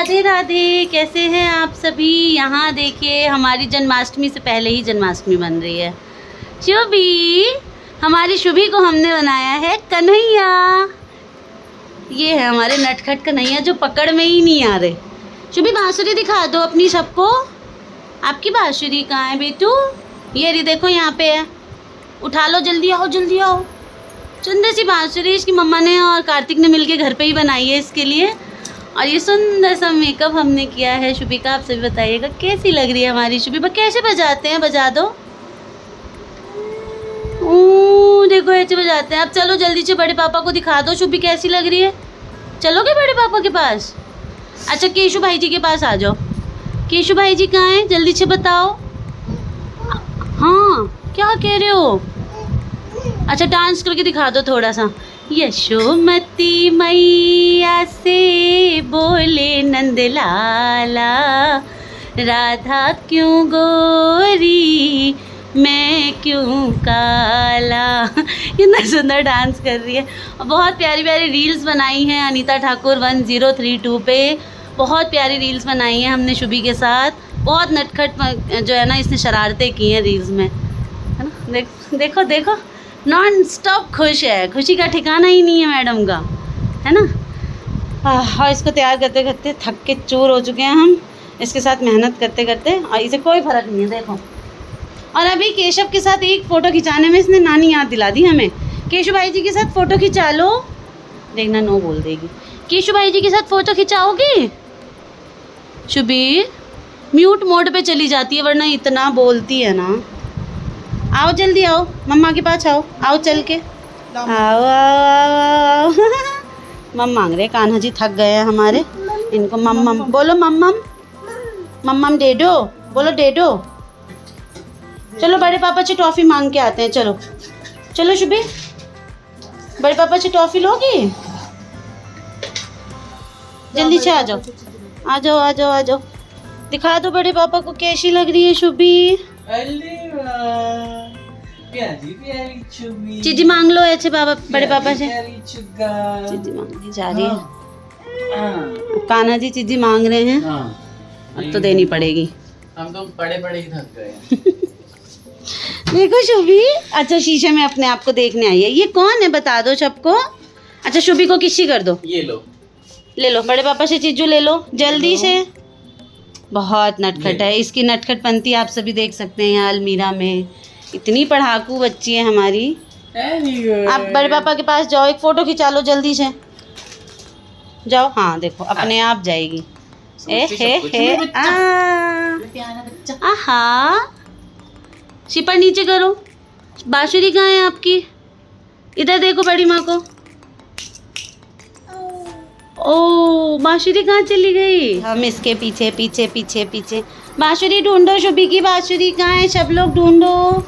राधे राधे, कैसे हैं आप सभी। यहाँ देखिए हमारी जन्माष्टमी से पहले ही जन्माष्टमी बन रही है। शुभी, हमारी शुभी को हमने बनाया है कन्हैया। ये है हमारे नटखट कन्हैया जो पकड़ में ही नहीं आ रहे। शुभी बांसुरी दिखा दो अपनी सबको। आपकी बांसुरी कहाँ है बेटू? ये रही, देखो यहाँ पे है। उठा लो, जल्दी आओ जल्दी आओ। सुंदर सी बांसुरी इसकी मम्मा ने और कार्तिक ने मिलके घर पे ही बनाई है इसके लिए। और ये सुंदर सा मेकअप हमने किया है शुभी का। आप सभी बताइएगा कैसी लग रही है हमारी शुभी। कैसे बजाते हैं, बजा दो। देखो ऐसे बजाते हैं। अब चलो जल्दी से बड़े पापा को दिखा दो शुभी कैसी लग रही है। चलोगे बड़े पापा के पास? अच्छा केशु भाई जी के पास आ जाओ। केशु भाई जी कहाँ हैं, जल्दी से बताओ। हाँ क्या कह रहे हो? अच्छा डांस करके दिखा दो थोड़ा सा। यशोमती मैया से बोले नंदलाला, राधा क्यों गोरी मैं क्यों काला। कितना सुंदर डांस कर रही है। और बहुत प्यारी प्यारी रील्स बनाई हैं अनीता ठाकुर 1032 पे। बहुत प्यारी रील्स बनाई हैं हमने शुभी के साथ। बहुत नटखट जो है ना इसने शरारतें की हैं रील्स में, है ना। देखो देखो नॉन स्टॉप खुश है। खुशी का ठिकाना ही नहीं है मैडम का, है ना। और इसको तैयार करते करते थक के चूर हो चुके हैं हम इसके साथ मेहनत करते करते। और इसे कोई फ़र्क नहीं है देखो। और अभी केशव के साथ एक फ़ोटो खिंचाने में इसने नानी याद दिला दी हमें। केशव भाई जी के साथ फ़ोटो खिंचा लो। देखना नो बोल देगी। केशव भाई जी के साथ फ़ोटो खिंचाओगी शुभी? म्यूट मोड पे चली जाती है वरना इतना बोलती है ना। आओ जल्दी आओ, मम्मा के पास आओ। आओ चल के आओ आओ आओ। मम मांग रहे। कान्हा जी थक गए हैं हमारे। इनको मम्मम बोलो, मम्मम मम्मम दे दो, बोलो दे दो। चलो बड़े पापा से टॉफ़ी मांग के आते हैं। चलो चलो शुभी, बड़े पापा से टॉफ़ी लोगी? जल्दी से आ जाओ आ जाओ आ जाओ आ जाओ। दिखा दो बड़े पापा को कैसी लग रही है शुभी। प्यारी प्यारी शुभी। चीजी मांग लो ऐसे बाबा बड़े पापा से। चीजी मांगनी जा रही है। कान्हा जी चीजी मांग रहे हैं। अब तो देनी पड़ेगी। हम तो बड़े बड़े ही थक गए हैं। देखो शुभी, अच्छा शीशे में अपने आप को देखने आई है। ये कौन है बता दो सबको। अच्छा शुभी को किसी कर दो। ये लो, ले लो बड़े पापा से चीजू ले लो जल्दी से। बहुत नटखट है। इसकी नटखटपंती आप सभी देख सकते हैं यहाँ अलमीरा में। इतनी पढ़ाकू बच्ची है हमारी। आप बड़े पापा के पास जाओ, एक फ़ोटो खिंचा लो जल्दी से। जाओ। हाँ देखो अपने आप जाएगी। ए हे आहा। सिपर नीचे करो। बांसुरी कहाँ है आपकी? इधर देखो बड़ी माँ को। ओ बांसुरी कहाँ चली गई? हम इसके पीछे पीछे पीछे पीछे। बांसुरी ढूंढो शुभी की। बांसुरी कहाँ है? सब लोग ढूंढो।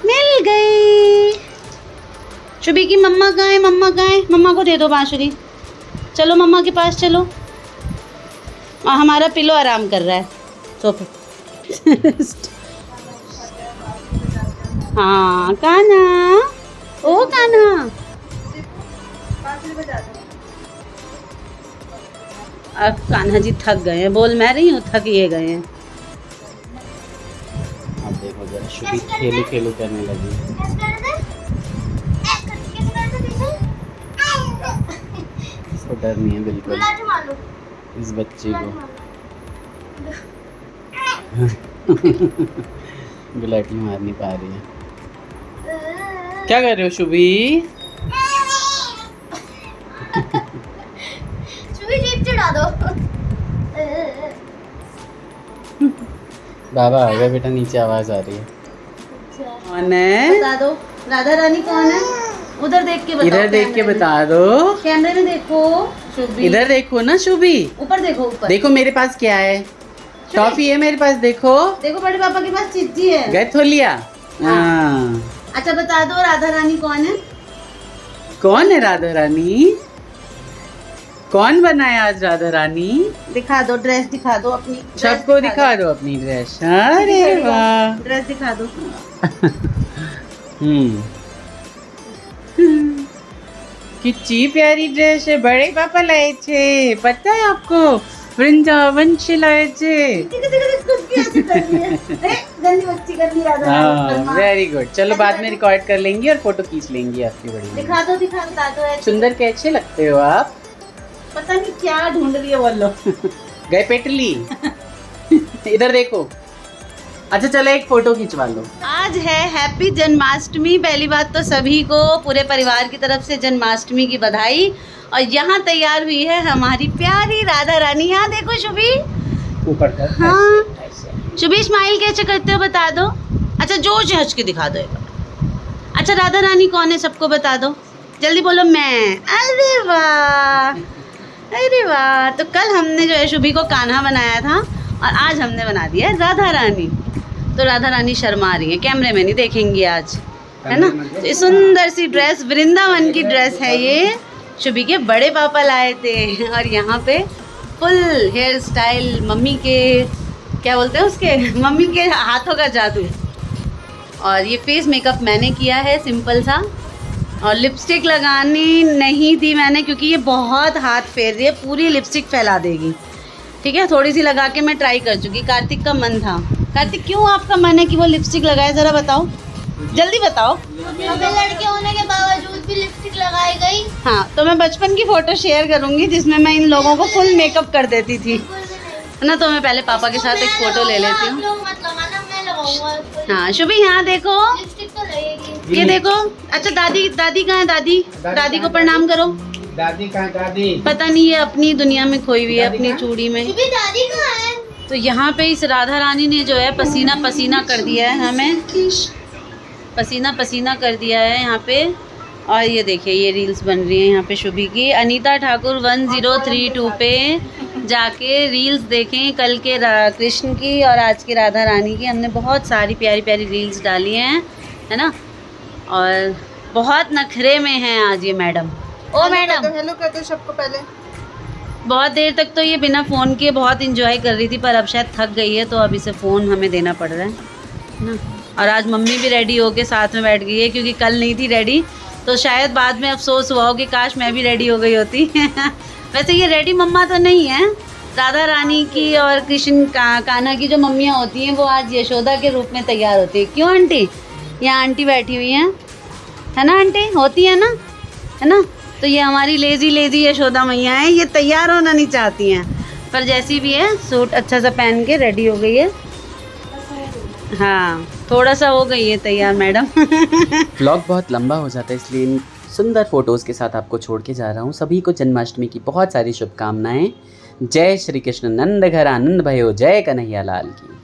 मिल गई। शुभी की मम्मा कहाँ है? मम्मा कहाँ है? मम्मा को दे दो बांसुरी। चलो मम्मा के पास चलो। हमारा पिलो आराम कर रहा है सोफे। हाँ कान्हा, ओ कान्हा। अब कान्हा जी थक गए हैं। बोल मैं रही हूँ थक ये गए हैं। अब देखो जरा शुभी खेलू खेलू करने लगी। इसको डर नहीं है बिल्कुल इस बच्ची को। गुलाटी मार नहीं पा रही है। क्या कर रहे हो शुभी? जीप चढ़ा दो। बाबा आ गए बेटा, नीचे आवाज आ रही है। कौन है बता दो। राधा रानी कौन है? उधर देख के बताओ। इधर देख के बता दो। कैमरे में देखो शुभी। इधर देखो ना शुभी। ऊपर देखो ऊपर। देखो मेरे पास क्या है। टॉफी है मेरे पास। देखो देखो बड़े पापा के पास चिज्जी है। गए थो लिया। हाँ। अच्छा बता दो राधा रानी कौन है? कौन है राधा रानी? कौन बनाया आज राधा रानी? दिखा दो ड्रेस, दिखा दो अपनी। सबको दिखा दो अपनी ड्रेस। अरे वाह, ड्रेस दिखा दो। कितनी प्यारी ड्रेस है। बड़े पापा लाए थे, पता है आपको? वृंदावन चलायचे हाँ वेरी गुड। चलो बाद में रिकॉर्ड कर लेंगी और फोटो खींच लेंगी आपकी बड़ी। दिखा दो बता दो ऐसे। सुंदर कैसे लगते हो आप? पता नहीं क्या ढूंढ रही है वो लोग। गए पेटली इधर देखो। अच्छा चलो एक फोटो खिंचवा लो। आज है हैप्पी जन्माष्टमी। पहली बात तो सभी को पूरे परिवार की तरफ से जन्माष्टमी की बधाई। और यहाँ तैयार हुई है हमारी प्यारी राधा रानी। यहाँ देखो शुभी, ऊपर कर। हाँ ऐसे। शुभी स्माइल कैसे करते हो बता दो। अच्छा जोर से हंस के दिखा दो एक बार। अच्छा राधा रानी कौन है सबको बता दो, जल्दी बोलो। मैं। अरे वाह, अरे वाह। तो कल हमने जो है शुभी को कान्हा बनाया था और आज हमने बना दिया है राधा रानी। तो राधा रानी शर्मा रही है, कैमरे में नहीं देखेंगी आज, है ना। तो ये सुंदर सी ड्रेस वृंदावन की ड्रेस है, ये शुभी के बड़े पापा लाए थे। और यहाँ पे फुल हेयर स्टाइल, मम्मी के क्या बोलते हैं उसके, मम्मी के हाथों का जादू। और ये फेस मेकअप मैंने किया है सिंपल सा। और लिपस्टिक लगानी नहीं थी मैंने क्योंकि ये बहुत हाथ फेर रही है, पूरी लिपस्टिक फैला देगी। ठीक है, थोड़ी सी लगा के मैं ट्राई कर चुकी। कार्तिक का मन था। कार्तिक क्यों आपका मन है कि वो लिपस्टिक लगाए, ज़रा बताओ, जल्दी बताओ। लड़के होने के बावजूद भी लिपस्टिक लगाई गई। हाँ तो मैं बचपन की फ़ोटो शेयर करूँगी जिसमें मैं इन लोगों को फुल मेकअप कर देती थी, है ना। तो मैं पहले पापा के साथ एक फ़ोटो ले लेती हूँ। हाँ शुभी यहाँ देखो, लिपस्टिक तो लगेगी। ये देखो। अच्छा दादी, दादी कहाँ है? दादी, दादी को प्रणाम करो। दादी कहाँ? दादी पता नहीं, ये अपनी दुनिया में खोई हुई है, अपनी चूड़ी में। शुभी दादी कहाँ है? तो यहाँ पे इस राधा रानी ने जो है पसीना पसीना कर दिया है, हमें पसीना पसीना कर दिया है यहाँ पे। और ये देखिए ये रील्स बन रही है यहाँ पे शुभी की। अनीता ठाकुर 1032 पे जाके रील्स देखें, कल के कृष्ण की और आज की राधा रानी की। हमने बहुत सारी प्यारी प्यारी रील्स डाली हैं, है ना। और बहुत नखरे में हैं आज ये मैडम। ओ मैडम हेलो कहते सबको पहले। बहुत देर तक तो ये बिना फ़ोन के बहुत इंजॉय कर रही थी, पर अब शायद थक गई है तो अब इसे फ़ोन हमें देना पड़ रहा है ना। और आज मम्मी भी रेडी होके साथ में बैठ गई है क्योंकि कल नहीं थी रेडी, तो शायद बाद में अफसोस हुआ हो कि काश मैं भी रेडी हो गई होती। वैसे ये रेडी मम्मा तो नहीं है, राधा रानी की और कृष्ण कान्हा की जो मम्मियाँ होती हैं वो आज यशोदा के रूप में तैयार होती है। क्यों आंटी? यहाँ आंटी बैठी हुई हैं, है ना आंटी, होती है ना, है ना। तो ये हमारी लेज़ी लेज़ी यशोदा मैया हैं, ये तैयार होना नहीं चाहती हैं, पर जैसी भी है सूट अच्छा सा पहन के रेडी हो गई है। हाँ थोड़ा सा हो गई है तैयार मैडम। व्लॉग बहुत लंबा हो जाता है इसलिए इन सुंदर फोटोज़ के साथ आपको छोड़ के जा रहा हूँ। सभी को जन्माष्टमी की बहुत सारी शुभकामनाएं। जय श्री कृष्ण, नंद घर आनंद भयो, जय कन्हैया लाल की।